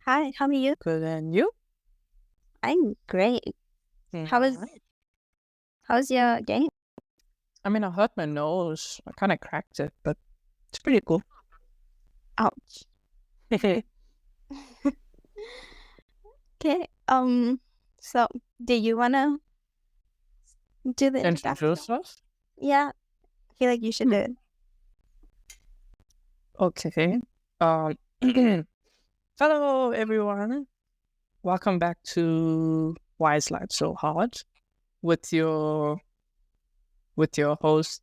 Hi, how are you? Good, and you? I'm great. How was Alright. how's your day? I mean, I hurt my nose. I kind of cracked it, but it's pretty cool. Ouch. Okay. So do you wanna do the introduction? Introduce us? Yeah, I feel like you should do it. Okay. Um, hello, everyone. Welcome back to Why is Life So Hard with your host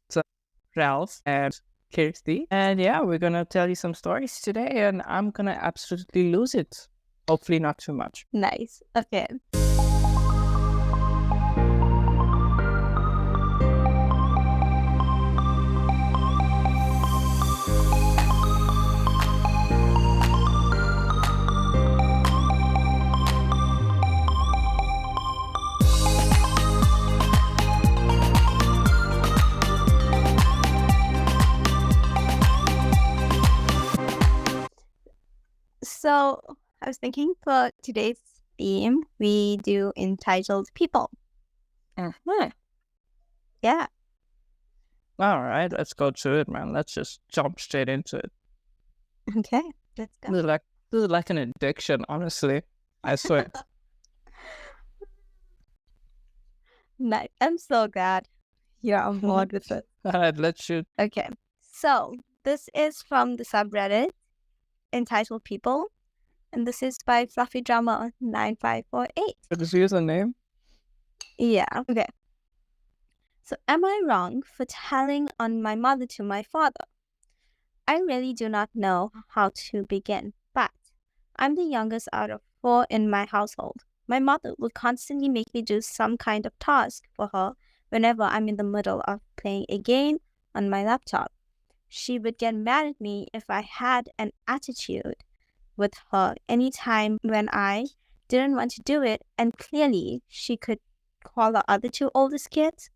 Ralph and Kirsty. And yeah, we're gonna tell you some stories today, and I'm gonna absolutely lose it. Hopefully, not too much. Nice. Okay. So I was thinking for today's theme, we do entitled people. Mhm. Yeah. All right, let's go to it, man. Let's just jump straight into it. Okay. Let's go. This is like an addiction, honestly. I swear. Nice. I'm so glad you're on board with it. All right, let's shoot. Okay. So this is from the subreddit entitled People, and this is by Fluffy Drummer 9548. What is your username? Yeah. Okay. So am I wrong for telling on my mother to my father? I really do not know how to begin, but I'm the youngest out of 4 in my household. My mother would constantly make me do some kind of task for her whenever I'm in the middle of playing a game on my laptop. She would get mad at me if I had an attitude with her anytime when I didn't want to do it, and clearly she could call the other 2 oldest kids.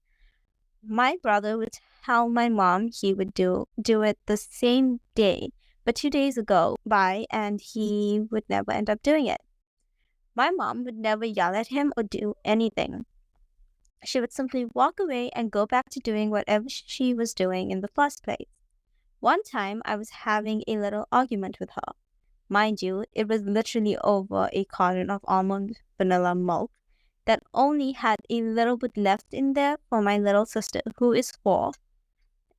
My brother would tell my mom he would do it the same day, but 2 days go by and he would never end up doing it. My mom would never yell at him or do anything. She would simply walk away and go back to doing whatever she was doing in the first place. One time, I was having a little argument with her. Mind you, it was literally over a carton of almond vanilla milk that only had a little bit left in there for my little sister, who is 4.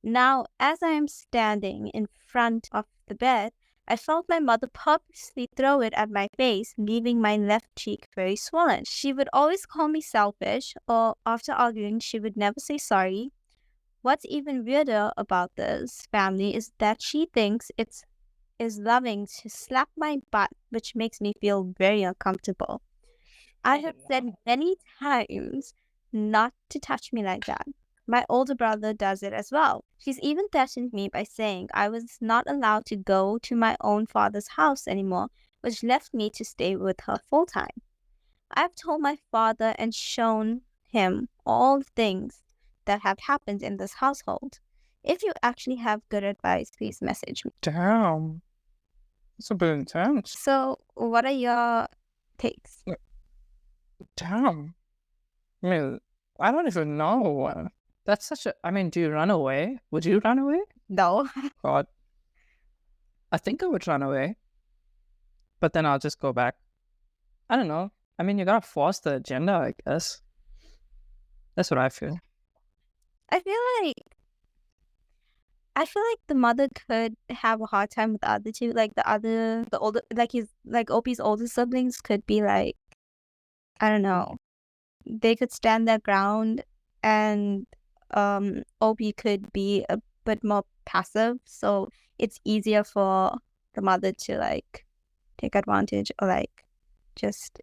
Now, as I am standing in front of the bed, I felt my mother purposely throw it at my face, leaving my left cheek very swollen. She would always call me selfish, or after arguing, she would never say sorry. What's even weirder about this family is that she thinks it is loving to slap my butt, which makes me feel very uncomfortable. I have said many times not to touch me like that. My older brother does it as well. She's even threatened me by saying I was not allowed to go to my own father's house anymore, which left me to stay with her full time. I've told my father and shown him all the things that have happened in this household. If you actually have good advice, please message me. Damn. It's a bit intense. So, what are your takes? Damn. I mean, I don't even know. That's such a. I mean, do you run away? Would you run away? No. God. I think I would run away. But then I'll just go back. I don't know. I mean, you gotta force the agenda, I guess. That's what I feel. I feel like the mother could have a hard time with the other 2. Like the older, like OP's older siblings could be like, I don't know, they could stand their ground, and OP could be a bit more passive, so it's easier for the mother to like take advantage or like just,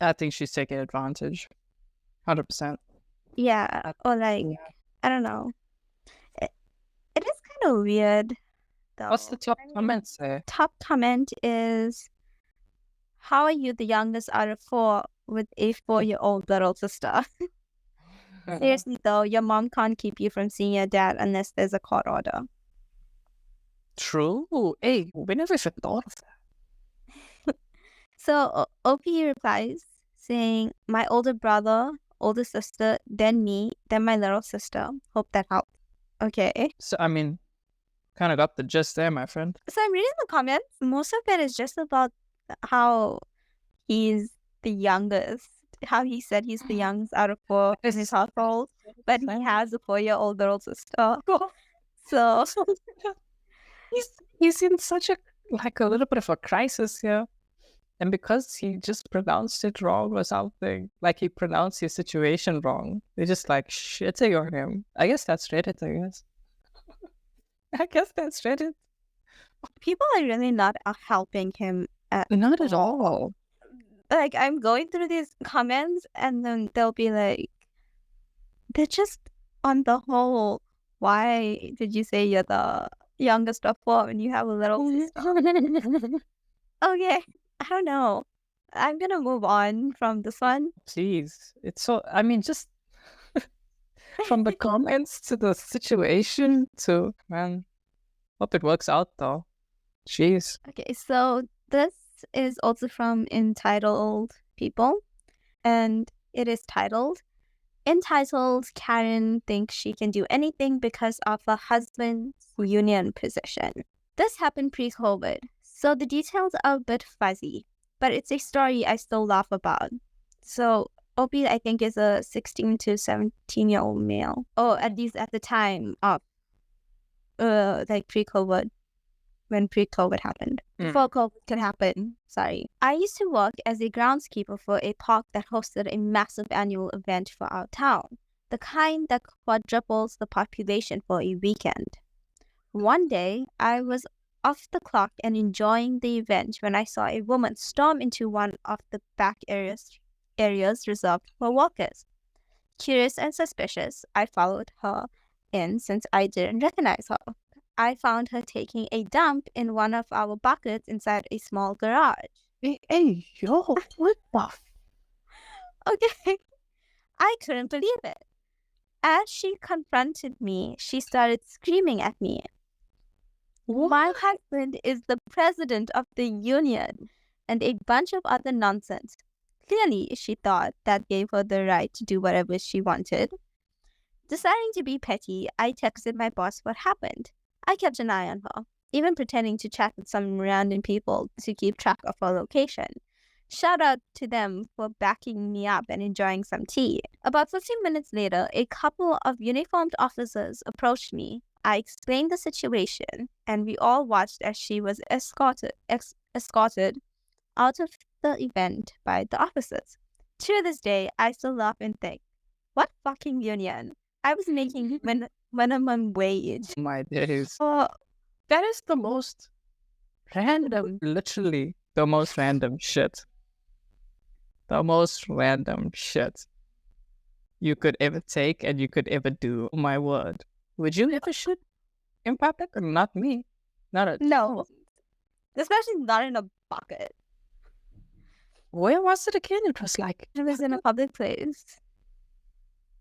I think she's taking advantage. 100%. yeah, or like, I don't know. It is kind of weird though. What's the top comment say? Top comment is, how are you the youngest out of 4 with a 4-year-old little sister? Seriously though, your mom can't keep you from seeing your dad unless there's a court order. True. Hey, we never even thought of that. So OP replies saying, my older brother, older sister, then me, then my little sister. Hope that helped. Okay. So, I mean, kind of got the gist there, my friend. So I'm reading the comments. Most of it is just about how he's the youngest. How he said he's the youngest out of 4 in his household, but he has a 4-year-old little sister. So he's in such a little bit of a crisis here. And because he just pronounced it wrong or something, like he pronounced his situation wrong, they're just like shitting on him. I guess that's Reddit, I guess. I guess that's Reddit. people are really not helping him Not at all. Like, I'm going through these comments and then they'll be like, they're just on the whole, why did you say you're the youngest of 4 and you have a little sister? Okay, I don't know. I'm gonna move on from this one. Jeez. It's so, I mean, just from the comments to the situation to, man, hope it works out though. Jeez. Okay, so this is also from Entitled People, and it is titled, Entitled Karen thinks she can do anything because of her husband's union position. This happened pre-COVID, so the details are a bit fuzzy, but it's a story I still laugh about. So Opie, I think, is a 16 to 17-year-old male, or at least at the time of like pre-COVID, when pre-COVID happened. Before COVID could happen, sorry. I used to work as a groundskeeper for a park that hosted a massive annual event for our town, the kind that quadruples the population for a weekend. One day, I was off the clock and enjoying the event when I saw a woman storm into one of the back areas reserved for workers. Curious and suspicious, I followed her in since I didn't recognize her. I found her taking a dump in one of our buckets inside a small garage. Hey, yo, what the Okay, I couldn't believe it. As she confronted me, she started screaming at me. My husband is the president of the union, and a bunch of other nonsense. Clearly, she thought that gave her the right to do whatever she wanted. Deciding to be petty, I texted my boss what happened. I kept an eye on her, even pretending to chat with some random people to keep track of her location. Shout out to them for backing me up and enjoying some tea. About 15 minutes later, a couple of uniformed officers approached me. I explained the situation, and we all watched as she was escorted out of the event by the officers. To this day, I still laugh and think, what fucking union? I was making minimum wage. My days. Oh, That is the most random, literally the most random shit. The most random shit you could ever take and you could ever do. My word. Would you ever shit in public? Not me. Not a no. Especially not in a bucket. Where was it again? It was like It was in a public place.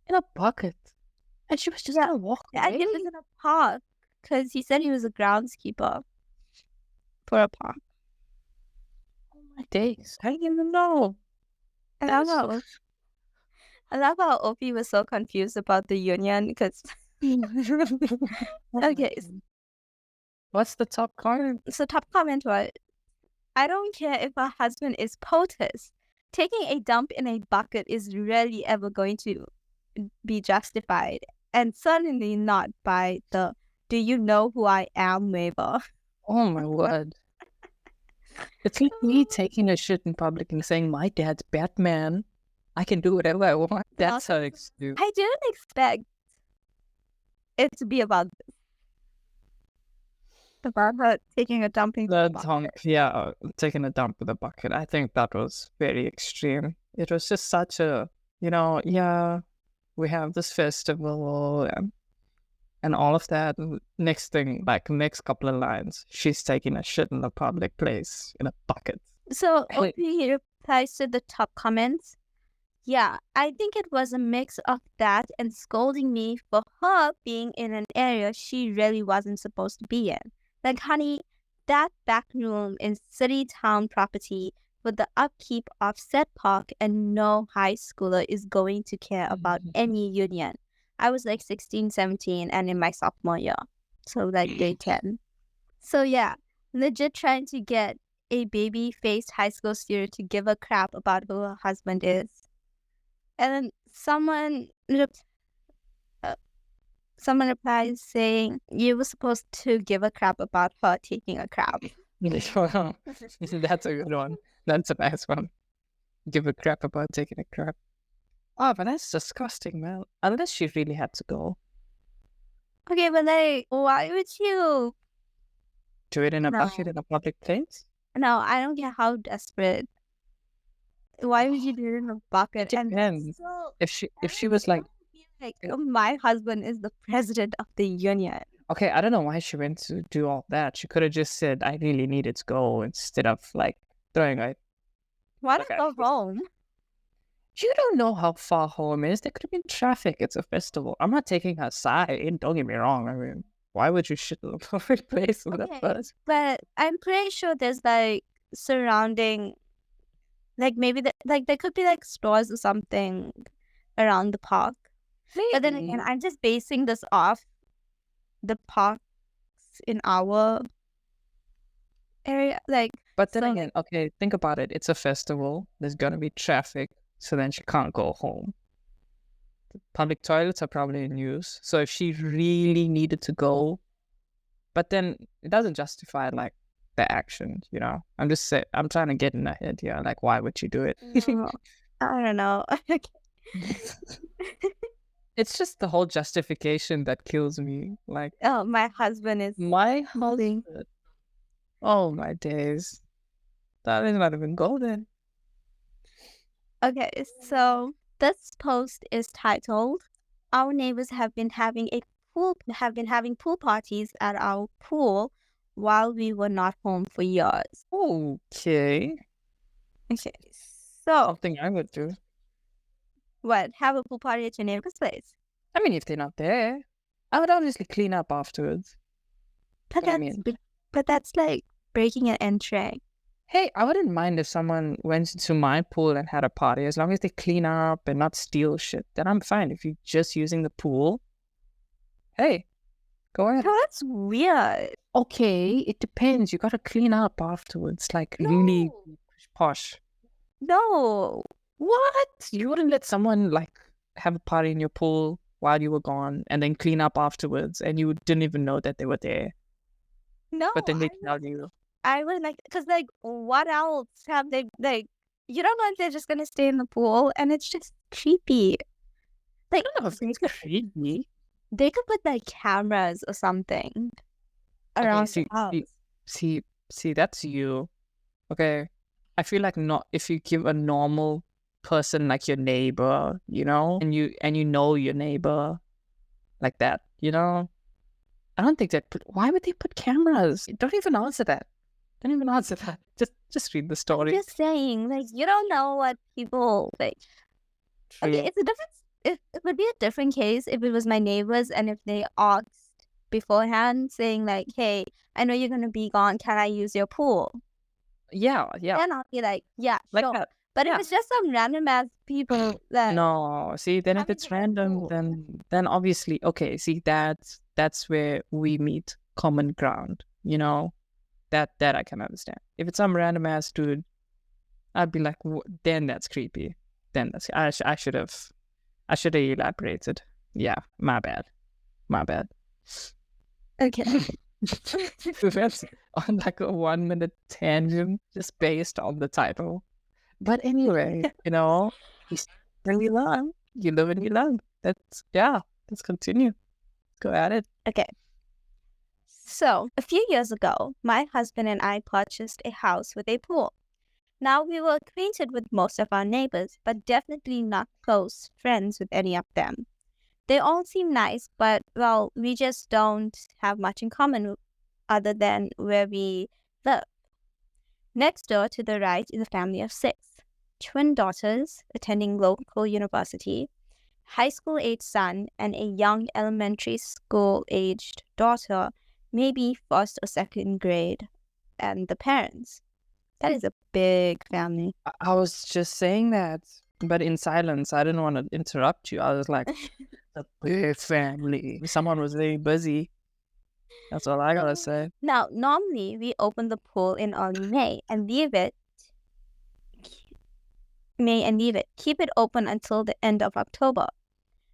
in a bucket. And she was just gonna walk away. I think it was in a park because he said he was a groundskeeper for a park. Oh my days. I didn't even know. I love how Opie was so confused about the union because okay. What's the top comment? So top comment was, I don't care if her husband is POTUS. Taking a dump in a bucket is rarely ever going to be justified, and certainly not by the "do you know who I am" waiver. Oh my word. It's like me taking a shit in public and saying my dad's Batman. I can do whatever I want. That's how it's do. I didn't expect it to be about this. About her taking a dump in The dump, yeah, taking a dump with a bucket. I think that was very extreme. It was just such a, yeah, we have this festival and all of that. Next thing, like next couple of lines, she's taking a shit in a public place in a bucket. So Opie replies to the top comments. Yeah, I think it was a mix of that and scolding me for her being in an area she really wasn't supposed to be in. Like, honey, that back room in city town property for the upkeep of said park, and no high schooler is going to care about any union. I was like 16, 17, and in my sophomore year. So like grade 10. So yeah, legit trying to get a baby-faced high school student to give a crap about who her husband is. And then someone replies saying, you were supposed to give a crap about her taking a crap. That's a good one. That's a nice one. Give a crap about taking a crap. Oh, but that's disgusting, man. Unless she really had to go. Okay, but like, why would you? Do it in a bucket in a public place? No, I don't get how desperate. Why would you do it in a bucket? It depends. If she was like, my husband is the president of the union. Okay, I don't know why she went to do all that. She could have just said, I really needed to go, instead of like throwing a... Why not go home? You don't know how far home is. There could have been traffic. It's a festival. I'm not taking her side. Don't get me wrong. I mean, why would you shit in a public place with that bus? But I'm pretty sure there's like surrounding, like maybe there could be like stores or something around the park. But then again, I'm just basing this off the parks in our area. Like, but then again, okay, think about it. It's a festival. There's gonna be traffic, so then she can't go home. The public toilets are probably in use. So if she really needed to go, but then it doesn't justify like the action, you know. I'm trying to get in her head here. Like, why would you do it? No, I don't know. It's just the whole justification that kills me. Like, oh, my husband is husband. Oh my days. That is not even golden. Okay, so this post is titled, "Our neighbors have been having pool parties at our pool while we were not home for years." Okay. Okay, so something I would do. What? Have a pool party at your neighbor's place? I mean, if they're not there, I would obviously clean up afterwards. But that's like breaking an entry. Hey, I wouldn't mind if someone went to my pool and had a party, as long as they clean up and not steal shit. Then I'm fine. If you're just using the pool, hey, go ahead. No, that's weird. Okay, it depends. You gotta clean up afterwards, like really posh. No. What? You wouldn't let someone like have a party in your pool while you were gone and then clean up afterwards, and you didn't even know that they were there? No. But then they tell you. I would like, because like, what else have they, like, you don't know if they're just gonna stay in the pool, and it's just creepy. Like, I don't know if it's creepy. They could put like cameras or something around the house. See, that's you. Okay, I feel like not if you give a normal person like your neighbor, you know, and you know your neighbor like that, you know, I don't think why would they put cameras? Don't even answer that. Just read the story. I'm just saying, like, you don't know what people like. Okay, it's a different. It would be a different case if it was my neighbors and if they asked beforehand, saying like, "Hey, I know you're gonna be gone. Can I use your pool?" Yeah. Then I'll be like, "Yeah, like sure." that. But if it's just some random ass people that no, see, then if it's random, then obviously, okay, see, that's where we meet common ground, you know. That I can understand. If it's some random ass dude, I'd be like, then that's creepy. Then that's I should have elaborated. Yeah, my bad. Okay. That's on like a 1-minute tangent just based on the title. But anyway, you know, when you learn, you live and you learn. Let's continue. Go at it. Okay. So, a few years ago, my husband and I purchased a house with a pool. Now, we were acquainted with most of our neighbors, but definitely not close friends with any of them. They all seem nice, but, well, we just don't have much in common other than where we live. Next door to the right is a family of 6. Twin daughters attending local university, high school-aged son, and a young elementary school-aged daughter, maybe first or second grade, and the parents. That is a big family. I was just saying that, but in silence. I didn't want to interrupt you. I was like, a big family. Someone was very busy. That's all I gotta say. Now, normally we open the pool in early May and leave it. Keep it open until the end of October.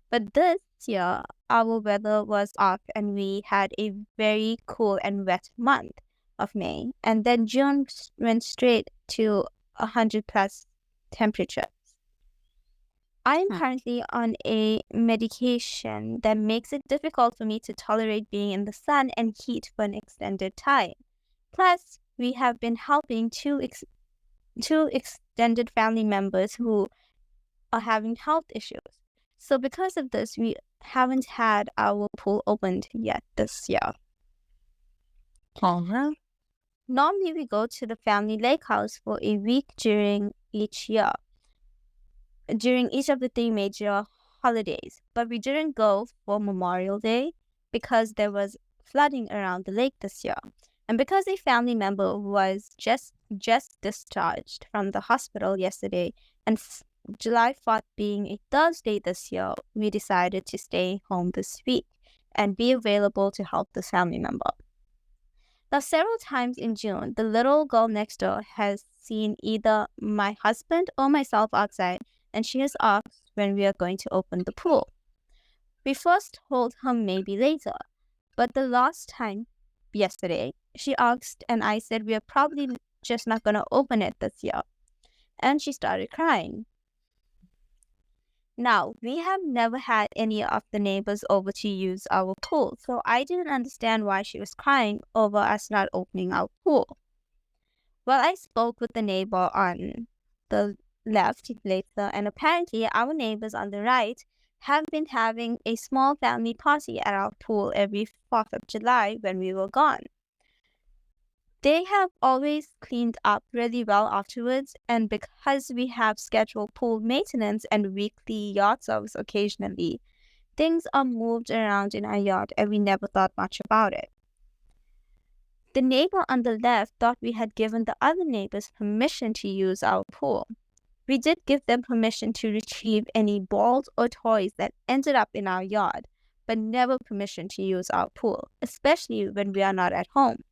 But this year, our weather was off and we had a very cool and wet month of May. And then June went straight to 100 plus temperatures. I am currently on a medication that makes it difficult for me to tolerate being in the sun and heat for an extended time. Plus, we have been helping two extended family members who are having health issues. So because of this, we haven't had our pool opened yet this year. Normally, we go to the family lake house for a week during each of the 3 major holidays. But we didn't go for Memorial Day because there was flooding around the lake this year. And because a family member was just discharged from the hospital yesterday, and July 4th being a Thursday this year, we decided to stay home this week and be available to help this family member. Now, several times in June, the little girl next door has seen either my husband or myself outside, and she has asked when we are going to open the pool. We first told her maybe later, but the last time, yesterday, she asked and I said we are probably just not going to open it this year. And she started crying. Now, we have never had any of the neighbors over to use our pool, so I didn't understand why she was crying over us not opening our pool. Well, I spoke with the neighbor on the left later, and apparently our neighbors on the right have been having a small family party at our pool every 4th of July when we were gone. They have always cleaned up really well afterwards, and because we have scheduled pool maintenance and weekly yard service occasionally, things are moved around in our yard and we never thought much about it. The neighbor on the left thought we had given the other neighbors permission to use our pool. We did give them permission to retrieve any balls or toys that ended up in our yard, but never permission to use our pool, especially when we are not at home.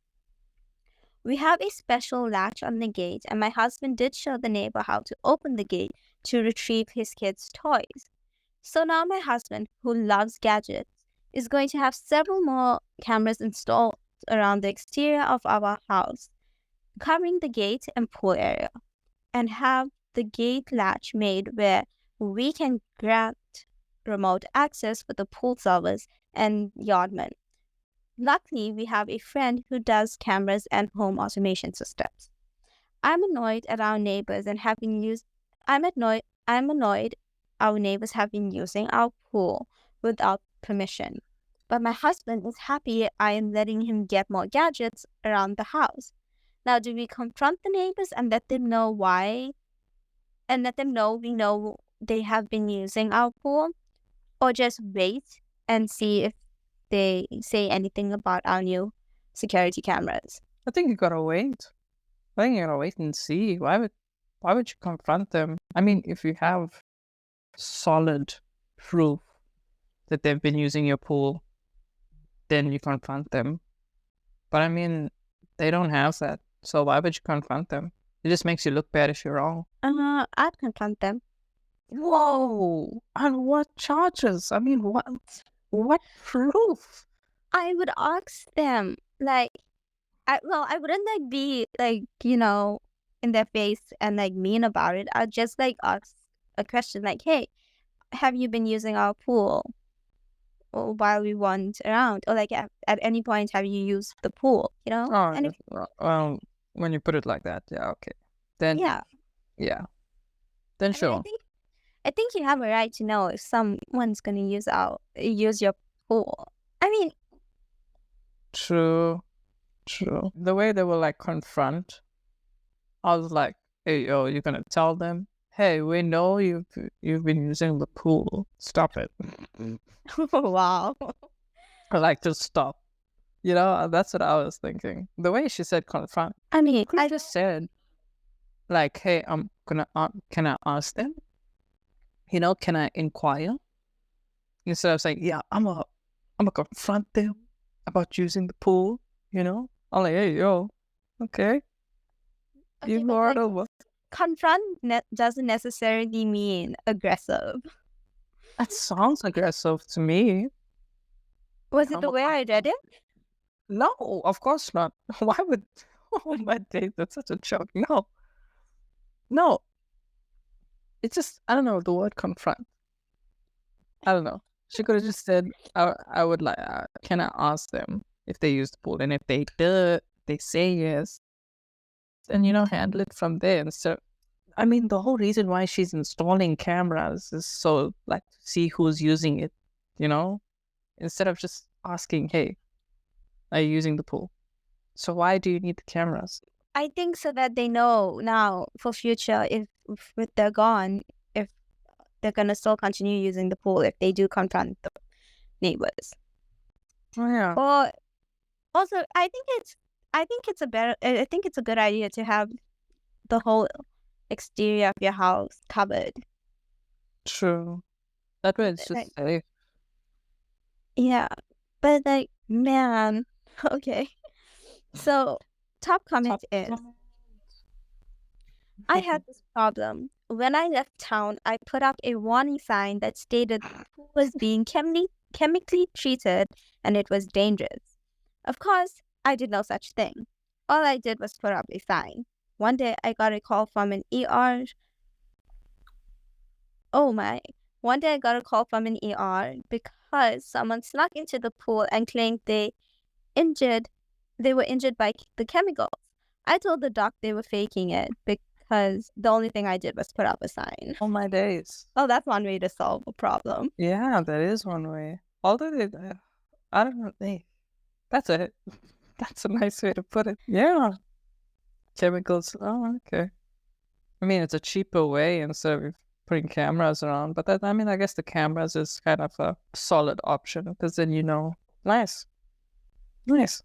We have a special latch on the gate, and my husband did show the neighbor how to open the gate to retrieve his kids' toys. So now my husband, who loves gadgets, is going to have several more cameras installed around the exterior of our house, covering the gate and pool area, and have the gate latch made where we can grant remote access for the pool servers and yardmen. Luckily, we have a friend who does cameras and home automation systems. I'm annoyed our neighbors have been using our pool without permission. But my husband is happy I am letting him get more gadgets around the house. Now, do we confront the neighbors and let them know why? And let them know we know they have been using our pool? Or just wait and see if they say anything about our new security cameras? I think you gotta wait. I think you gotta wait and see. Why would you confront them? I mean, if you have solid proof that they've been using your pool, then you confront them. But I mean, they don't have that. So why would you confront them? It just makes you look bad if you're wrong. I'd confront them. Whoa! On what charges? I mean, what proof? I would ask them, I wouldn't be in their face and mean about it. I'd just ask a question like, hey, have you been using our pool while we weren't around? Or at any point have you used the pool, Well, when you put it like that, yeah, okay. Then yeah. Then sure. I think you have a right to know if someone's gonna use your pool. I mean, true. The way they will confront, I was like, hey, yo, you're gonna tell them, hey, we know you've been using the pool. Stop it. Wow. Just stop. That's what I was thinking. The way she said confront. I mean, I just said, like, hey, can I ask them? Can I inquire? Instead of saying, yeah, I'm gonna confront them about using the pool. I'm like, hey, yo, okay, you Okay, but brought like over. doesn't necessarily mean aggressive. That sounds aggressive to me. Was it I'm the a way I read it? No, of course not. Why would? Oh my days, that's such a joke. No, no. It's just I don't know the word confront. I don't know. She could have just said, I would like. Can I ask them if they use the pool, and if they do, they say yes, and handle it from there. And so, I mean, the whole reason why she's installing cameras is so like to see who's using it. Instead of just asking, hey, are you using the pool? So why do you need the cameras? I think so that they know now for future if they're gone, if they're gonna still continue using the pool if they do confront the neighbors. Oh yeah. Or also, I think it's a good idea to have the whole exterior of your house covered. True. That way it's Like, just safe. yeah, but like, man, okay. So, top comment is, I had this problem. When I left town, I put up a warning sign that stated the pool was being chemically treated and it was dangerous. Of course, I did no such thing. All I did was put up a sign. One day, I got a call from an ER. Oh my. One day, I got a call from an ER because someone snuck into the pool and claimed they were injured by the chemicals. I told the doc they were faking it because the only thing I did was put up a sign. Oh my days. Oh, that's one way to solve a problem. Yeah, that is one way. Although I don't know. That's it. That's a nice way to put it. Yeah. Chemicals. Oh, okay. I mean, it's a cheaper way instead of putting cameras around. But I guess the cameras is kind of a solid option because then nice, nice.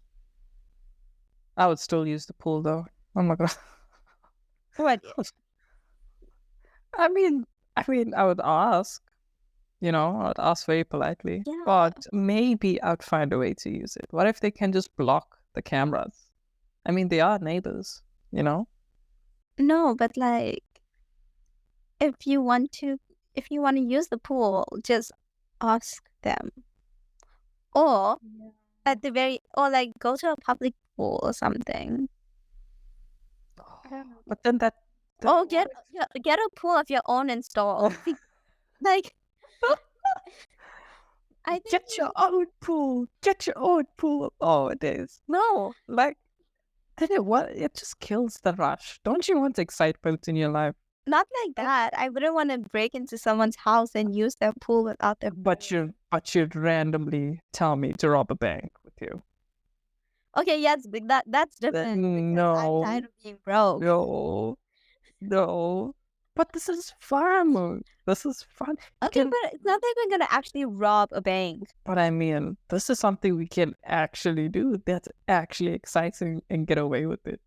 I would still use the pool though. I'm not gonna. What? I mean, I would ask. I'd ask very politely. Yeah. But maybe I'd find a way to use it. What if they can just block the cameras? I mean, they are neighbors. No, but like, if you want to use the pool, just ask them, or or like go to a public pool or something. But then that. Oh, get a pool of your own installed. Like, I think Get your own pool. Get your own pool. Oh, it is. No, like, then it just kills the rush. Don't you want excitement in your life? not like that. I wouldn't want to break into someone's house and use their pool without their. But you'd randomly tell me to rob a bank with you. Okay, yes, but that's different. No. I'm tired of being broke. No. But this is fun. This is fun. Okay, but it's not like we're gonna actually rob a bank. But I mean, this is something we can actually do. That's actually exciting and get away with it.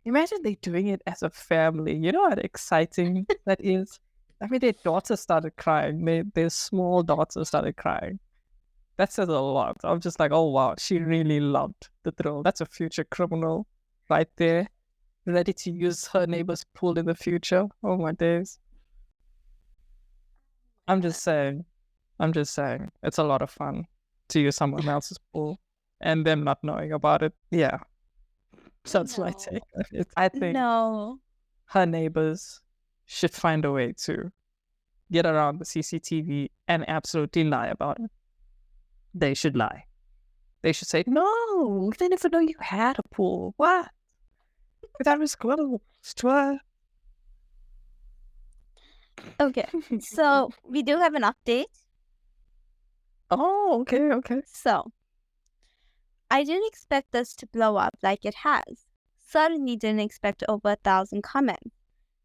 Imagine they doing it as a family. You know how exciting that is? I mean, their daughter started crying. Their small daughter started crying. That says a lot. I'm just like, oh wow, she really loved the thrill. That's a future criminal right there, ready to use her neighbor's pool in the future. Oh my days. I'm just saying, it's a lot of fun to use someone else's pool and them not knowing about it. Yeah. So that's my take on it. I think her neighbors should find a way to get around the CCTV and absolutely lie about it. They should lie. They should say, no, they never know you had a pool. What? That was close. Okay, so we do have an update. Oh, okay. So, I didn't expect this to blow up like it has. Certainly didn't expect over 1,000 comments.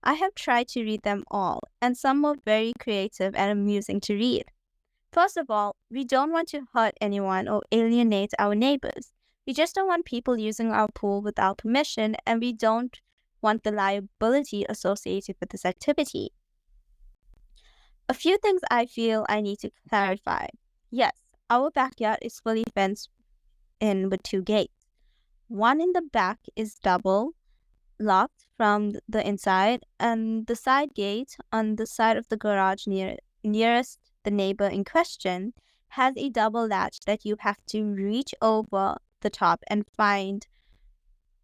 I have tried to read them all, and some were very creative and amusing to read. First of all, we don't want to hurt anyone or alienate our neighbors. We just don't want people using our pool without permission, and we don't want the liability associated with this activity. A few things I feel I need to clarify. Yes, our backyard is fully fenced in with 2 gates. One in the back is double locked from the inside, and the side gate on the side of the garage nearest the neighbor in question has a double latch that you have to reach over the top and find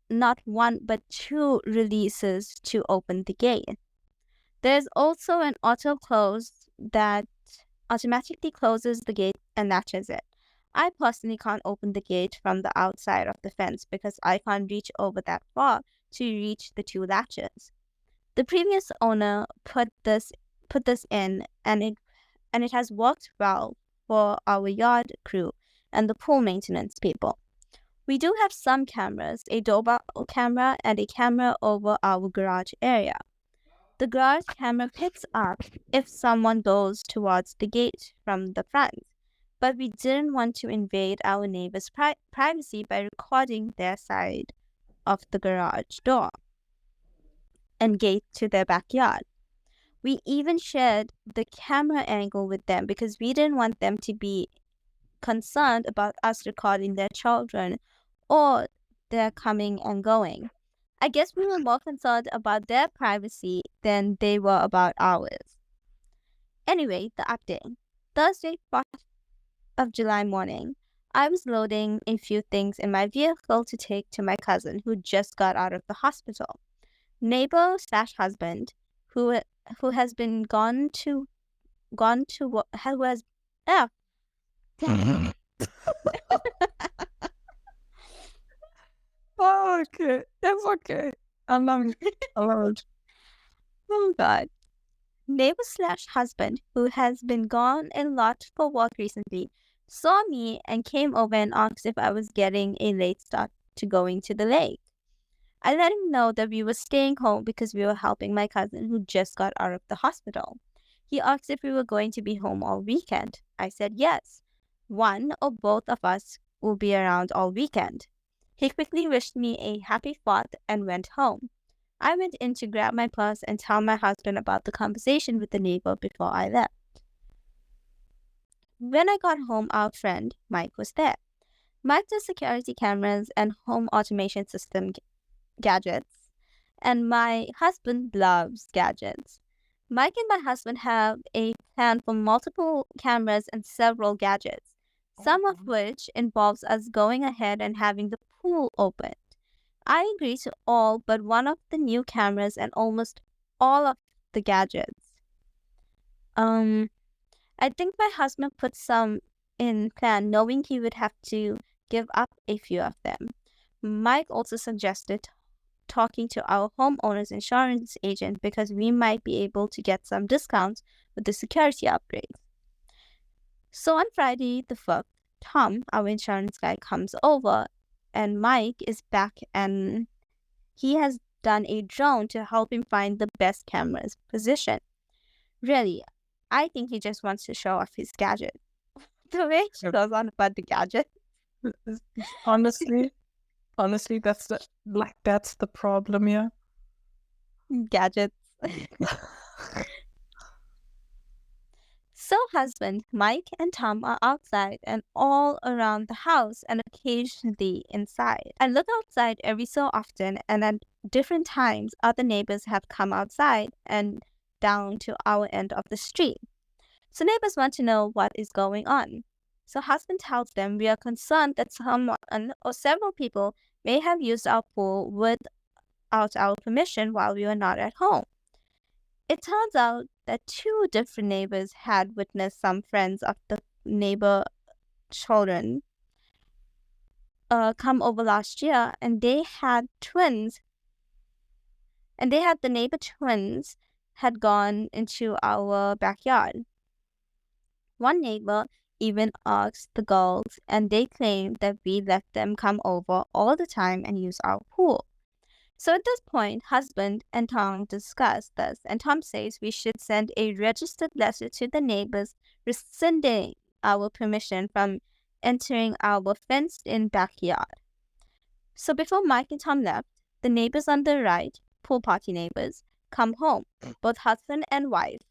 not one but 2 releases to open the gate. There's also an auto close that automatically closes the gate and latches it. I personally can't open the gate from the outside of the fence because I can't reach over that far to reach the 2 latches. The previous owner put this in, and it has worked well for our yard crew and the pool maintenance people. We do have some cameras, a doorbell camera and a camera over our garage area. The garage camera picks up if someone goes towards the gate from the front, but we didn't want to invade our neighbors' privacy by recording their side of the garage door and gate to their backyard. We even shared the camera angle with them because we didn't want them to be concerned about us recording their children or their coming and going. I guess we were more concerned about their privacy than they were about ours. Anyway, the update. Thursday, 4th of July morning, I was loading a few things in my vehicle to take to my cousin who just got out of the hospital. Neighbor/husband who has been gone to who has Oh, okay. It's okay. I love it. oh god. Neighbor/husband who has been gone a lot for work recently saw me and came over and asked if I was getting a late start to going to the lake. I let him know that we were staying home because we were helping my cousin who just got out of the hospital. He asked if we were going to be home all weekend. I said yes. One or both of us will be around all weekend. He quickly wished me a happy 4th and went home. I went in to grab my purse and tell my husband about the conversation with the neighbor before I left. When I got home, our friend Mike was there. Mike does security cameras and home automation system gadgets, and my husband loves gadgets. Mike and my husband have a plan for multiple cameras and several gadgets, some of which involves us going ahead and having the pool opened. I agree to all but one of the new cameras and almost all of the gadgets. I think my husband put some in plan knowing he would have to give up a few of them. Mike also suggested talking to our homeowner's insurance agent because we might be able to get some discounts with the security upgrades. So on Friday the 5th, Tom, our insurance guy, comes over and Mike is back and he has done a drone to help him find the best camera's position. Really, I think he just wants to show off his gadget. The way he goes on about the gadget. Honestly, that's the problem here. Gadgets. So husband, Mike and Tom are outside and all around the house and occasionally inside. I look outside every so often and at different times other neighbors have come outside and down to our end of the street. So neighbors want to know what is going on. So husband tells them we are concerned that someone or several people may have used our pool without our permission while we were not at home. It turns out that 2 different neighbors had witnessed some friends of the neighbor children come over last year, and they had twins. And they had the neighbor twins had gone into our backyard. One neighbor even asked the girls, and they claimed that we let them come over all the time and use our pool. So at this point, husband and Tom discuss this, and Tom says we should send a registered letter to the neighbors rescinding our permission from entering our fenced-in backyard. So before Mike and Tom left, the neighbors on the right pool party neighbors come home, both husband and wife.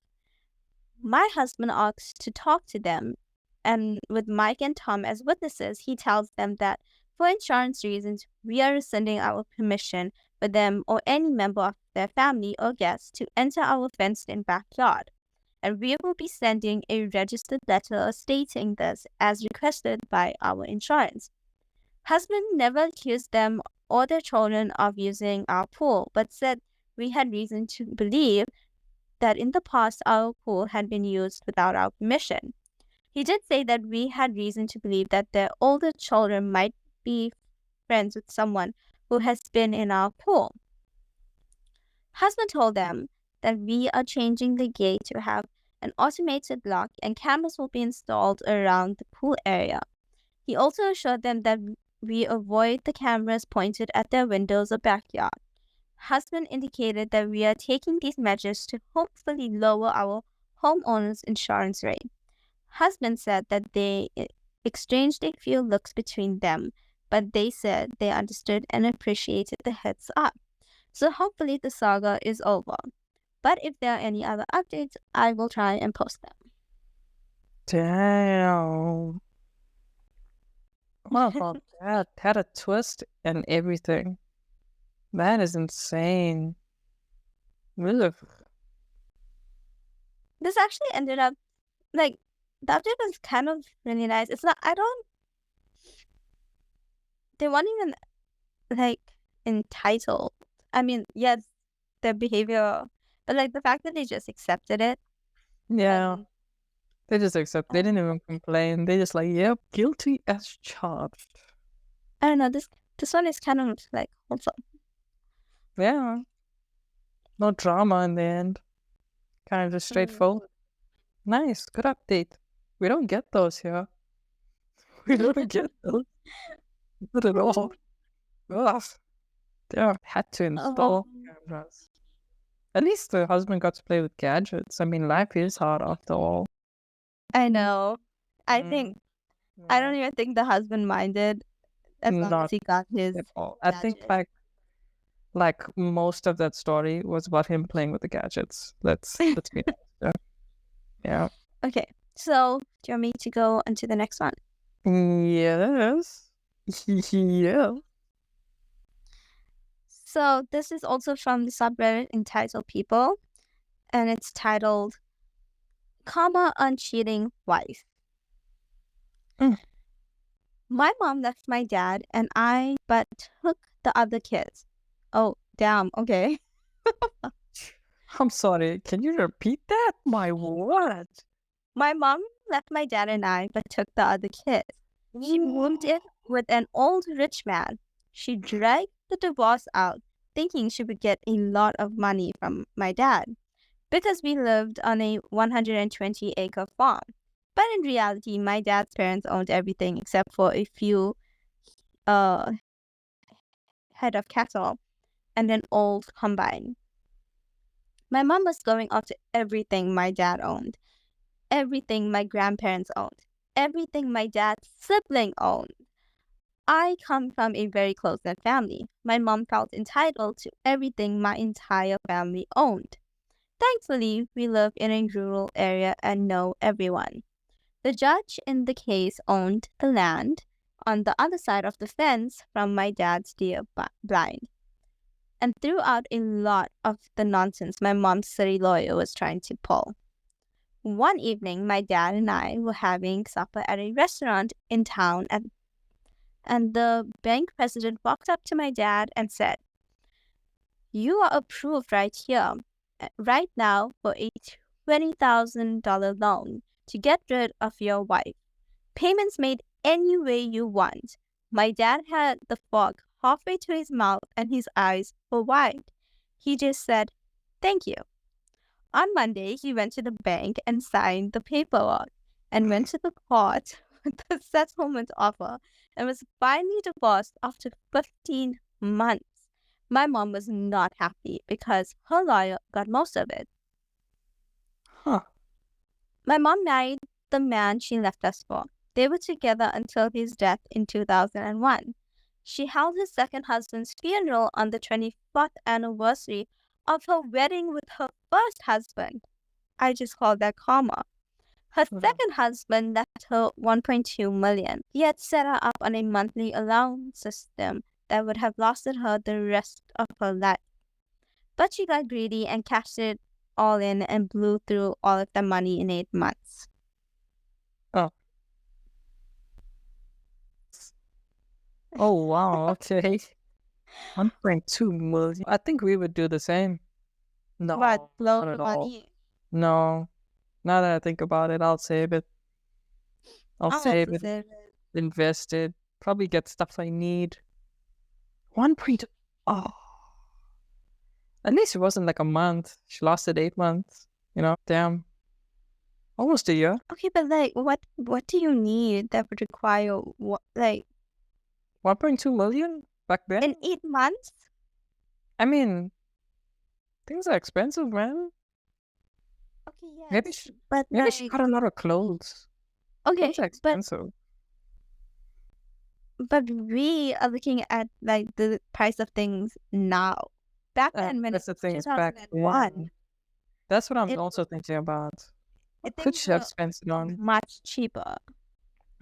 My husband asks to talk to them, and with Mike and Tom as witnesses, he tells them that for insurance reasons, we are rescinding our permission for them or any member of their family or guests to enter our fenced-in backyard, and we will be sending a registered letter stating this as requested by our insurance. Husband never accused them or their children of using our pool, but said we had reason to believe that in the past our pool had been used without our permission. He did say that we had reason to believe that their older children might be friends with someone who has been in our pool. Husband told them that we are changing the gate to have an automated lock and cameras will be installed around the pool area. He also assured them that we avoid the cameras pointed at their windows or backyard. Husband indicated that we are taking these measures to hopefully lower our homeowner's insurance rate. Husband said that they exchanged a few looks between them, but they said they understood and appreciated the heads up. So hopefully the saga is over. But if there are any other updates, I will try and post them. Damn. Wow, that had a twist and everything. That is insane. Ugh. This actually ended up, like, the update was kind of really nice. It's not, they weren't even, like, entitled. I mean, yes, their behavior, but, like, the fact that they just accepted it. Yeah. They just accept. They didn't even complain. They just like, yep, guilty as charged. I don't know, this one is kind of, like, wholesome. Yeah. No drama in the end. Kind of just straightforward. Nice. Good update. We don't get those here. We don't get those. Not at all. Ugh. They had to install cameras. At least the husband got to play with gadgets. I mean, life is hard after all. I know. I think, I don't even think the husband minded as long as he got his at all. I think like most of that story was about him playing with the gadgets. Let's be honest. Yeah. Okay. So do you want me to go on to the next one? Yes. Yeah. So this is also from the subreddit EntitledPeople, and it's titled "Karma on Cheating Wife." My mom left my dad and I, but took the other kids. Oh, damn. Okay. I'm sorry. Can you repeat that? My what? My mom left my dad and I, but took the other kids. She moved in with an old rich man. She dragged the divorce out, thinking she would get a lot of money from my dad, because we lived on a 120-acre farm. But in reality, my dad's parents owned everything except for a few head of cattle and an old combine. My mom was going after everything my dad owned, everything my grandparents owned, everything my dad's sibling owned. I come from a very close-knit family. My mom felt entitled to everything my entire family owned. Thankfully, we live in a rural area and know everyone. The judge in the case owned the land on the other side of the fence from my dad's deer blind, and threw out a lot of the nonsense my mom's city lawyer was trying to pull. One evening, my dad and I were having supper at a restaurant in town, and the bank president walked up to my dad and said, "You are approved right here, right now, for a $20,000 loan to get rid of your wife. Payments made any way you want." My dad had the fork halfway to his mouth and his eyes were wide. He just said, "Thank you." On Monday, he went to the bank and signed the paperwork and went to the court with the settlement offer and was finally divorced after 15 months. My mom was not happy because her lawyer got most of it. Huh. My mom married the man she left us for. They were together until his death in 2001. She held her second husband's funeral on the 24th anniversary of her wedding with her first husband. I just call that karma. Her second husband left her 1.2 million. He had set her up on a monthly allowance system that would have lasted her the rest of her life. But she got greedy and cashed it all in and blew through all of the money in 8 months. Oh. Oh, wow. Okay. 1.2 million. I think we would do the same. No, But blow not the at all. money. No. Now that I think about it, I'll save it. I'll I'll save also it, save it. invest it, probably get stuff I need. 1.2. Oh. At least it wasn't like a month. She lasted 8 months. Damn. Almost a year. Okay, but like, what do you need that would require like 1.2 million back then? in 8 months? I mean, things are expensive, man. Okay, yes. Maybe she got a lot of clothes. Okay, Clothes are expensive. but we are looking at like the price of things now. Back then, when That's the thing. It's back then. 2001, That's what I'm also thinking about. What could she have spent it on? much cheaper.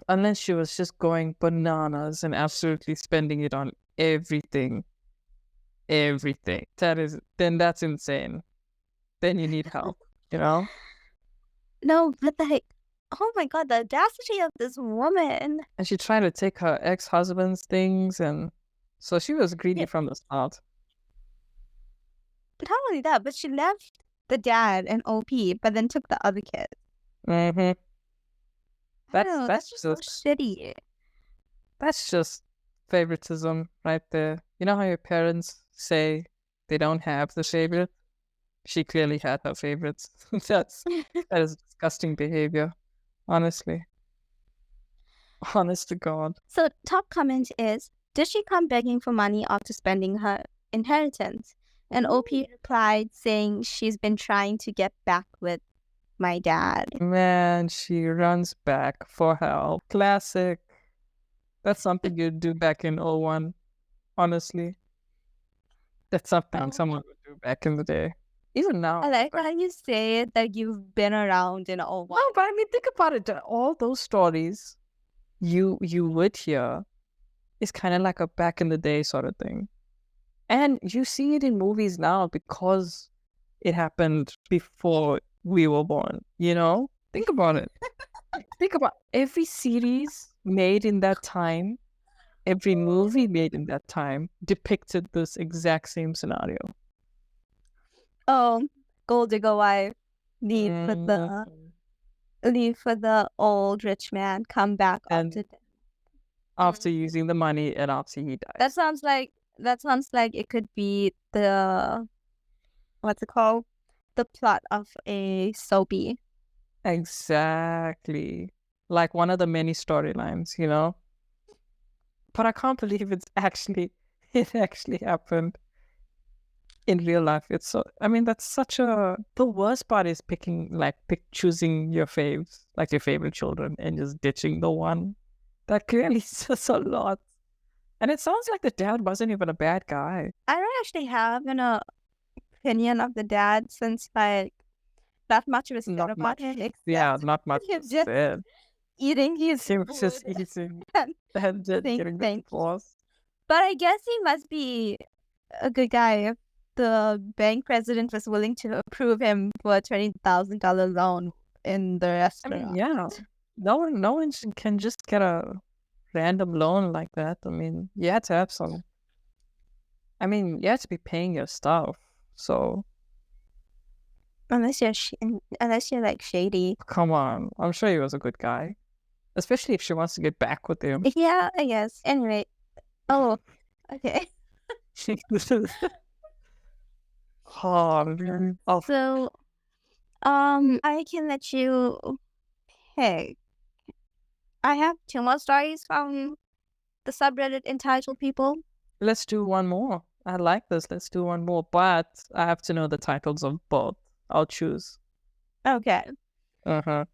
Unless she was just going bananas and absolutely spending it on everything. Everything. Then that's insane. Then you need help, No, but like, oh my god, the audacity of this woman. And she tried to take her ex-husband's things, and so she was greedy from the start. But not only that, but she left the dad and OP, but then took the other kid. Mm-hmm. That's just so shitty. That's just favoritism right there. You know how your parents say they don't have the favorite? She clearly had her favorites. That is disgusting behavior, honestly. Honest to God. So top comment is, did she come begging for money after spending her inheritance? And OP replied saying she's been trying to get back with my dad. Man, she runs back for help. Classic. That's something you'd do back in 01, honestly. That's something someone would do back in the day. Even now. I like how you say it, that you've been around in 01. No, but I mean, think about it. All those stories you would hear is kind of like a back in the day sort of thing. And you see it in movies now because it happened before we were born, Think about it. Think about every series made in that time, every movie made in that time depicted this exact same scenario. Oh, gold digger wife, leave for the old rich man, come back after using the money and after he dies. That sounds like it could be the what's it called? The plot of a soapy. Exactly. Like one of the many storylines, But I can't believe it actually happened in real life. It's that's such the worst part is choosing your faves, like your favorite children, and just ditching the one. That clearly says a lot. And it sounds like the dad wasn't even a bad guy. I don't actually have an opinion of the dad, since not much was said about him. Yeah, not much was said. Eating his food. Just eating and getting the applause. But I guess he must be a good guy if the bank president was willing to approve him for a $20,000 loan in the restaurant. I mean, yeah. No one can just get a random loan like that. I mean, you had to have some. I mean, you have to be paying your stuff. So unless you're like shady. Come on, I'm sure he was a good guy, especially if she wants to get back with him. Yeah, I guess. Anyway, okay. So, I can let you pick. I have 2 more stories from the subreddit Entitled People. Let's do one more. I like this. Let's do one more, but I have to know the titles of both. I'll choose. Okay. Uh-huh.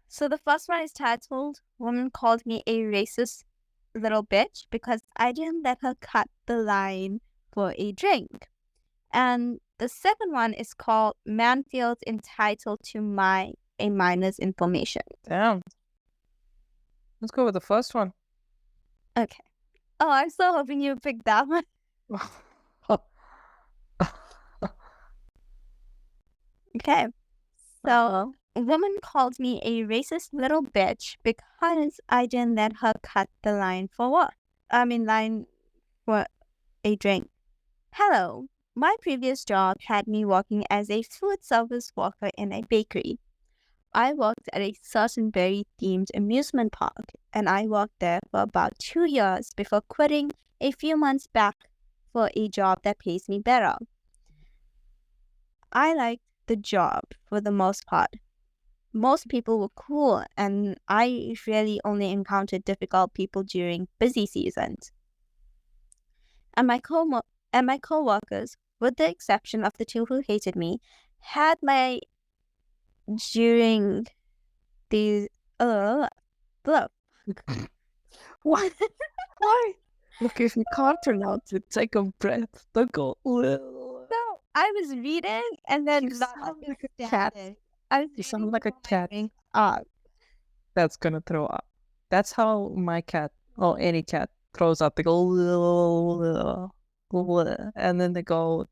So the first one is titled, "Woman Called Me a Racist little bitch because I didn't let her cut the line for a drink. And the second one is called Man Feels Entitled to My A Minor's Information. Damn. Let's go with the first one. Okay. Oh, I'm so hoping you picked that one. Okay. So, a woman called me a racist little bitch because I didn't let her cut the line for what? Line for a drink. Hello. My previous job had me working as a food service worker in a bakery. I worked at a certain berry-themed amusement park, and I worked there for about 2 years before quitting a few months back for a job that pays me better. I liked the job for the most part. Most people were cool, and I really only encountered difficult people during busy seasons. And my co-workers, with the exception of the two who hated me, had my during these what? Why? Look, if you can't pronounce it, take a breath. Don't go. No, I was reading and then You not sound like a cat. understanding. I was You sound reading like a before my cat. brain up. That's gonna throw up. That's how my cat, or any cat, throws up. They go, and then they go,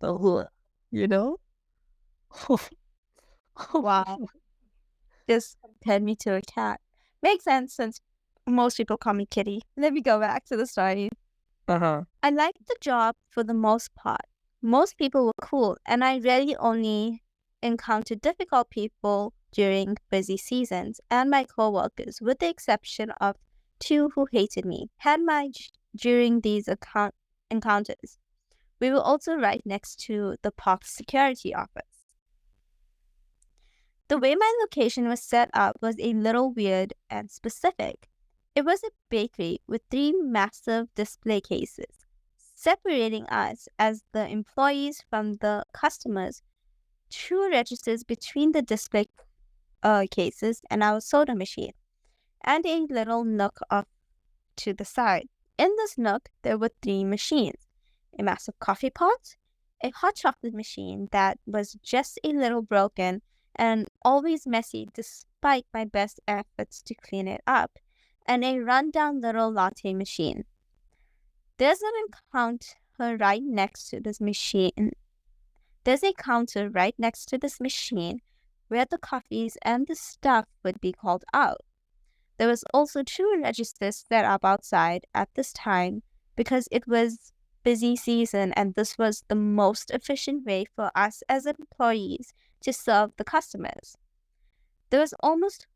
you know? Wow. Just compared me to a cat. Makes sense since most people call me Kitty. Let me go back to the story. Uh-huh. I liked the job for the most part. Most people were cool, and I really only encountered difficult people during busy seasons, and my co-workers, with the exception of two who hated me, had my during these encounters. We were also right next to the park security office. The way my location was set up was a little weird and specific. It was a bakery with 3 massive display cases, separating us as the employees from the customers, 2 registers between the display cases and our soda machine, and a little nook off to the side. In this nook, there were 3 machines: a massive coffee pot, a hot chocolate machine that was just a little broken and always messy despite my best efforts to clean it up, and a rundown little latte machine. There's a counter right next to this machine. There's a counter right next to this machine where the coffees and the stuff would be called out. There was also 2 registers set up outside at this time because it was busy season and this was the most efficient way for us as employees to serve the customers. There was almost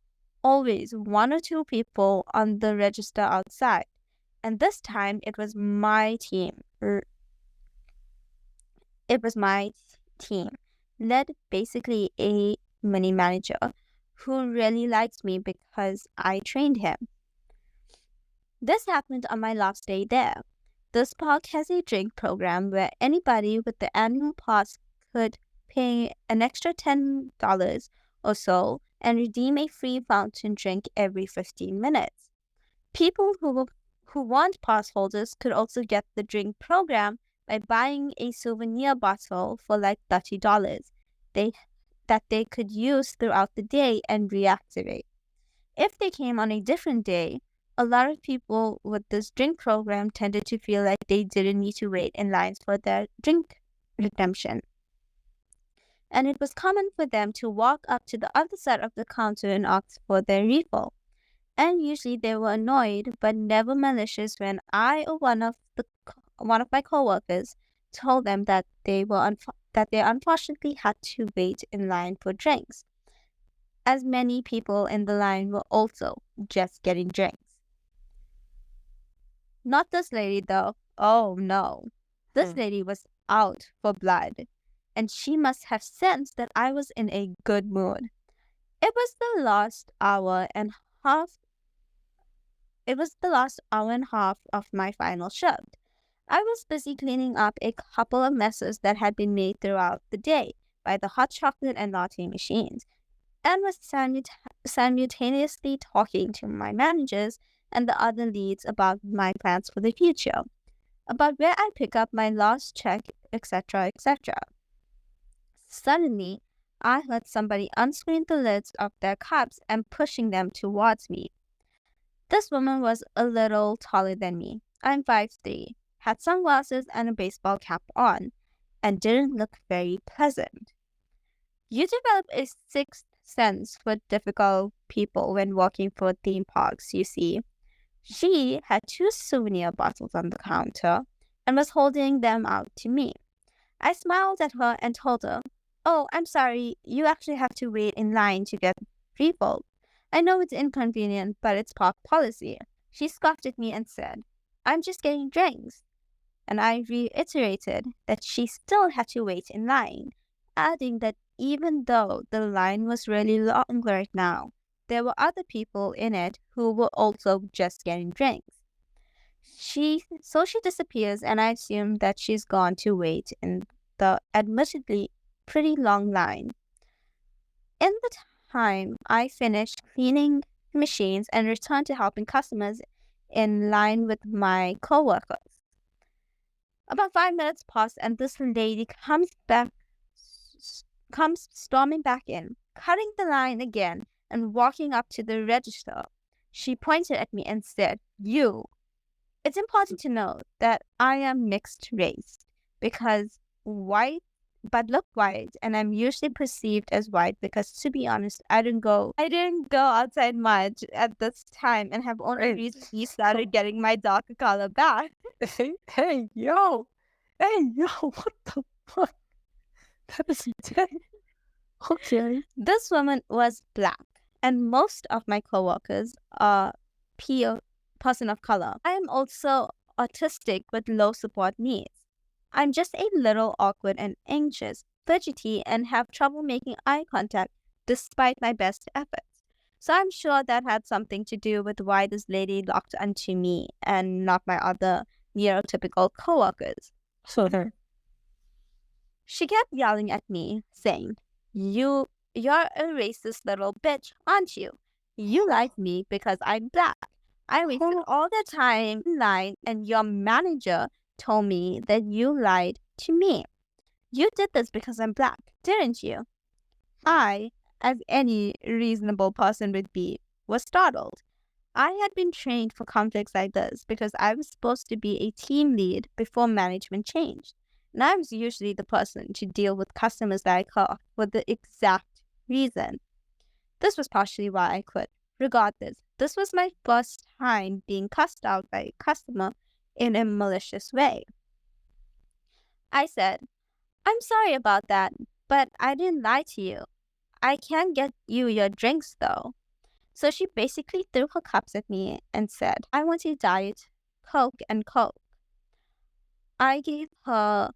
always 1 or 2 people on the register outside, and this time it was my team. Led basically a mini manager who really liked me because I trained him. This happened on my last day there. This park has a drink program where anybody with the annual pass could pay an extra $10 or so and redeem a free fountain drink every 15 minutes. People who weren't pass holders could also get the drink program by buying a souvenir bottle for like $30 that they could use throughout the day and reactivate. If they came on a different day, a lot of people with this drink program tended to feel like they didn't need to wait in lines for their drink redemption. And it was common for them to walk up to the other side of the counter and ask for their refill. And usually they were annoyed but never malicious when I or one of my coworkers told them that they unfortunately had to wait in line for drinks, as many people in the line were also just getting drinks. Not this lady though. Oh no. This lady was out for blood, and she must have sensed that I was in a good mood. It was the last hour and a half of my final shift. I was busy cleaning up a couple of messes that had been made throughout the day by the hot chocolate and latte machines, and was simultaneously talking to my managers and the other leads about my plans for the future, about where I pick up my last check, etc., etc. Suddenly, I heard somebody unscrewing the lids of their cups and pushing them towards me. This woman was a little taller than me. I'm 5'3", had sunglasses and a baseball cap on, and didn't look very pleasant. You develop a sixth sense for difficult people when walking for theme parks, you see. She had 2 souvenir bottles on the counter and was holding them out to me. I smiled at her and told her, "Oh, I'm sorry, you actually have to wait in line to get refilled. I know it's inconvenient, but it's park policy." She scoffed at me and said, "I'm just getting drinks." And I reiterated that she still had to wait in line, adding that even though the line was really long right now, there were other people in it who were also just getting drinks. She disappears, and I assume that she's gone to wait in the admittedly pretty long line. In the time, I finished cleaning machines and returned to helping customers in line with my coworkers. About 5 minutes pass, and this lady comes storming back in, cutting the line again and walking up to the register. She pointed at me and said, "You." It's important to note that I am mixed race because white, but look white, and I'm usually perceived as white because, to be honest, I didn't go outside much at this time and have only recently started getting my darker color back. Hey, yo, what the fuck? That is insane. Okay. This woman was black, and most of my coworkers are person of color. I am also autistic with low support needs. I'm just a little awkward and anxious, fidgety, and have trouble making eye contact despite my best efforts. So I'm sure that had something to do with why this lady locked onto me and not my other neurotypical coworkers. So She kept yelling at me, saying, You're a racist little bitch, aren't you? You like me because I'm black. I wasted all the time in line, and your manager told me that you lied to me. You did this because I'm black, didn't you? I, as any reasonable person would be, was startled. I had been trained for conflicts like this because I was supposed to be a team lead before management changed. And I was usually the person to deal with customers that I caught for the exact reason. This was partially why I quit. Regardless, this was my first time being cussed out by a customer in a malicious way. I said, "I'm sorry about that, but I didn't lie to you. I can get you your drinks though." So she basically threw her cups at me and said, "I want a Diet Coke and Coke." I gave her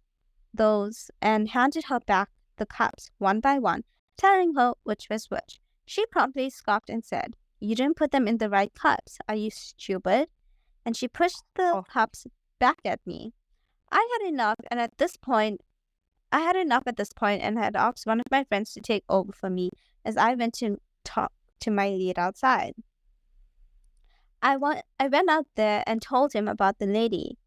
those and handed her back the cups one by one, telling her which was which. She promptly scoffed and said, "You didn't put them in the right cups. Are you stupid?" And she pushed the cups back at me. I had enough at this point and had asked one of my friends to take over for me as I went to talk to my lead outside. I went out there and told him about the lady,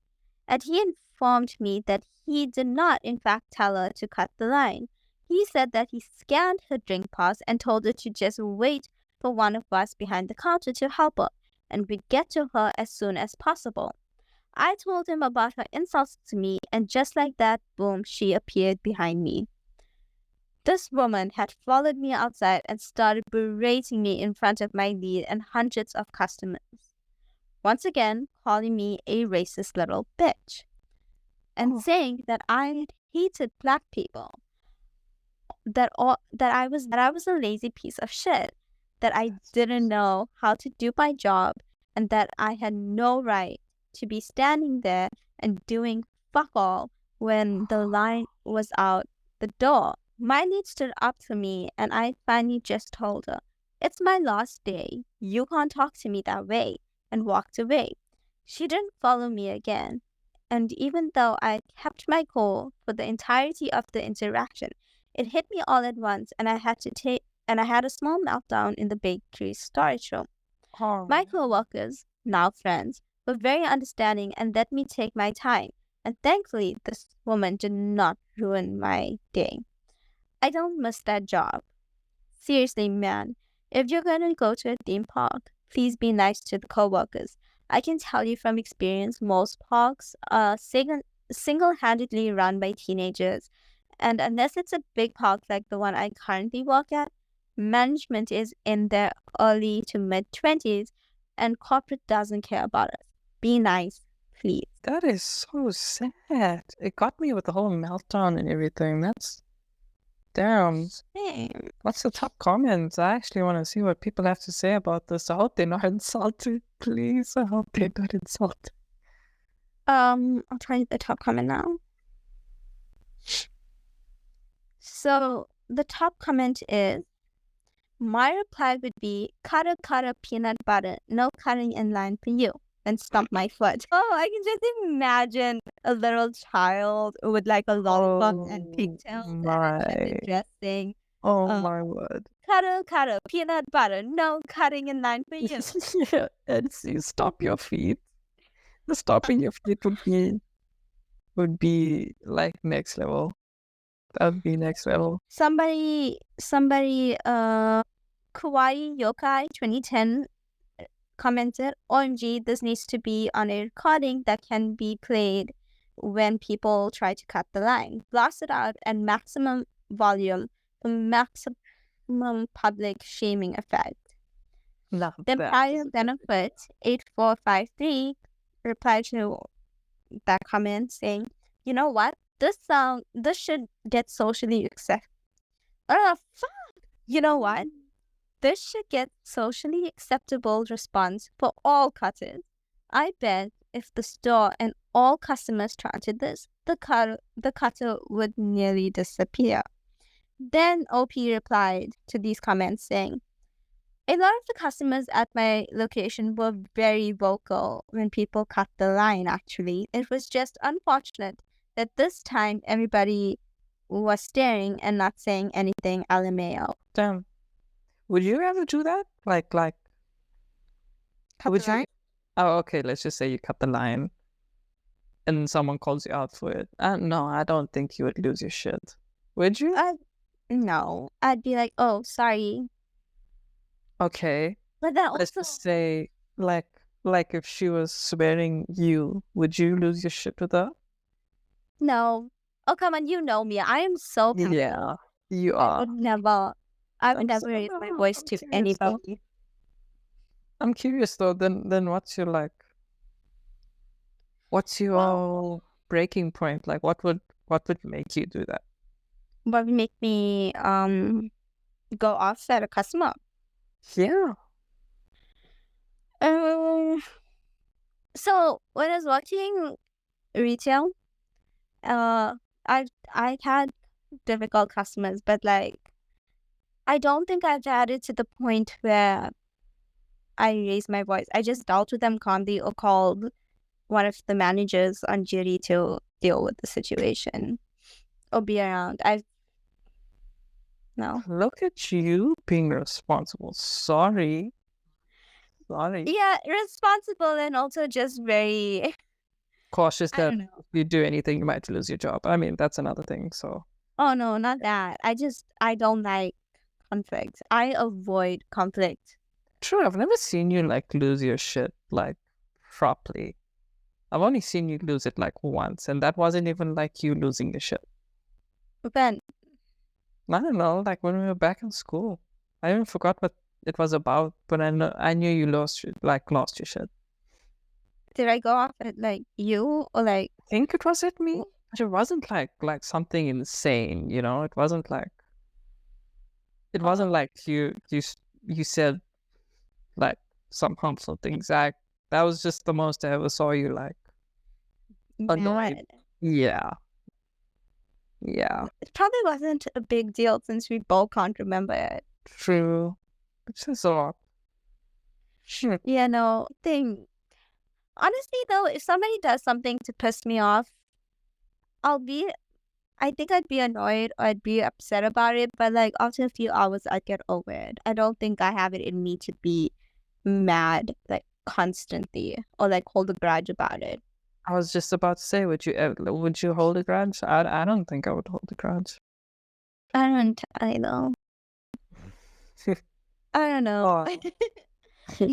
and he informed me that he did not in fact tell her to cut the line. He said that he scanned her drink pass and told her to just wait for one of us behind the counter to help her, and we'd get to her as soon as possible. I told him about her insults to me, and just like that, boom, she appeared behind me. This woman had followed me outside and started berating me in front of my lead and hundreds of customers. Once again, calling me a racist little bitch and saying that I hated black people, that I was a lazy piece of shit, that I didn't know how to do my job, and that I had no right to be standing there and doing fuck all when the line was out the door. My lead stood up to me, and I finally just told her, "It's my last day. You can't talk to me that way," and walked away. She didn't follow me again, and even though I kept my cool for the entirety of the interaction, it hit me all at once, and I had a small meltdown in the bakery storage room. My coworkers, now friends, were very understanding and let me take my time. And thankfully, this woman did not ruin my day. I don't miss that job. Seriously, man, if you're going to go to a theme park, please be nice to the coworkers. I can tell you from experience, most parks are single-handedly run by teenagers. And unless it's a big park like the one I currently work at, management is in their early to mid-20s and corporate doesn't care about us. Be nice, please. That is so sad. It got me with the whole meltdown and everything. That's damn. Same. What's the top comments? I actually want to see what people have to say about this. I hope they're not insulted, please. I hope they're not insulted. I'll try the top comment now. So the top comment is, my reply would be, cutter, peanut butter, no cutting in line for you, and stomp my foot. Oh, I can just imagine a little child with like a lollipop and pigtails and a dressing. Oh my word. Cutter, peanut butter, no cutting in line for you. Yeah, and you stop your feet. The stopping your feet would be like next level. That would be next level. Somebody, Kawaii Yokai 2010 commented, OMG, this needs to be on a recording that can be played when people try to cut the line. Blast it out at maximum volume for maximum public shaming effect. Love The that. prior benefit 8453 replied to that comment saying, you know what? This should get socially accepted. You know what? This should get socially acceptable response for all cutters. I bet if the store and all customers started this, the cutter would nearly disappear. Then OP replied to these comments saying, a lot of the customers at my location were very vocal when people cut the line, actually. It was just unfortunate that this time everybody was staring and not saying anything, LMAO. Damn. Would you ever do that? Like, cut would the line? Oh, okay, let's just say you cut the line and someone calls you out for it. No, I don't think you would lose your shit. Would you? No. I'd be like, oh, sorry. Okay. But then Let's also, just say, like if she was swearing you, would you lose your shit with her? no. Oh, come on, you know me. I am so passive. Yeah, you I are. would never raise my voice to anybody. I'm curious though, then what's your breaking point? Like what would make you do that? What would make me go off at a customer? Yeah. So when I was working retail, I had difficult customers, but like I don't think I've had it to the point where I raised my voice. I just dealt with them calmly or called one of the managers on duty to deal with the situation or be around. No. Look at you being responsible. Sorry. Yeah, responsible and also just very Cautious I that don't know. if you do anything, you might lose your job. I mean, that's another thing. So. Oh no, not that. I don't like conflict. I avoid conflict. True, I've never seen you like lose your shit like properly. I've only seen you lose it like once, and that wasn't even like you losing your shit. Then I don't know, like when we were back in school. I even forgot what it was about, but I knew you lost your shit. did I go off at like you or like I think it was at me, but it wasn't like something insane, you know. It wasn't like you said like some harmful things. That was just the most I ever saw you like annoyed. mad? Yeah. It probably wasn't a big deal since we both can't remember it. True. Which is a lot. Sure. Yeah, no thing. Honestly though, if somebody does something to piss me off, I think I'd be annoyed or I'd be upset about it, but like after a few hours I'd get over it. I don't think I have it in me to be mad like constantly or like hold a grudge about it. I was just about to say, would you hold a grudge? I don't think I would hold a grudge. I don't either. I don't know. Oh,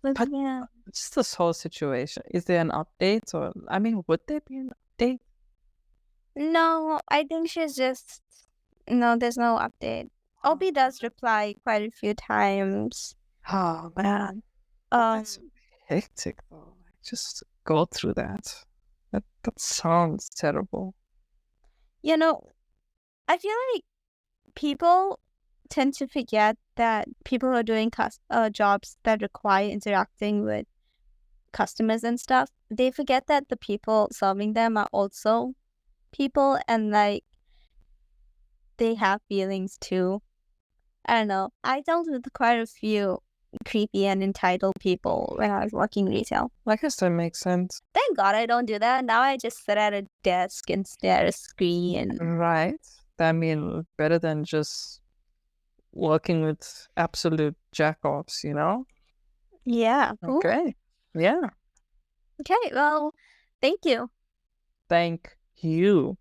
But but yeah. just this whole situation. Is there an update, or I mean, would there be an update? No, I think she's just no, there's no update. Obi does reply quite a few times. Oh man, that's hectic though. Like, just go through that. That sounds terrible. You know, I feel like people tend to forget that people who are doing jobs that require interacting with customers and stuff, they forget that the people serving them are also people and like they have feelings too. I don't know. I dealt with quite a few creepy and entitled people when I was working retail. I guess that makes sense. Thank God I don't do that. Now I just sit at a desk and stare at a screen. Right. I mean, better than just working with absolute jack-offs, you know? Yeah. Cool. Okay. Yeah. Okay. Well, thank you. Thank you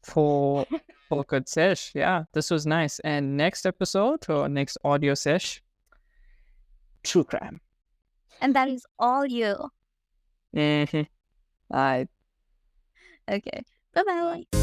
for a good sesh. Yeah, this was nice. And next episode or next audio sesh, true crime. And that is all you. Mm-hmm. Okay. Bye-bye.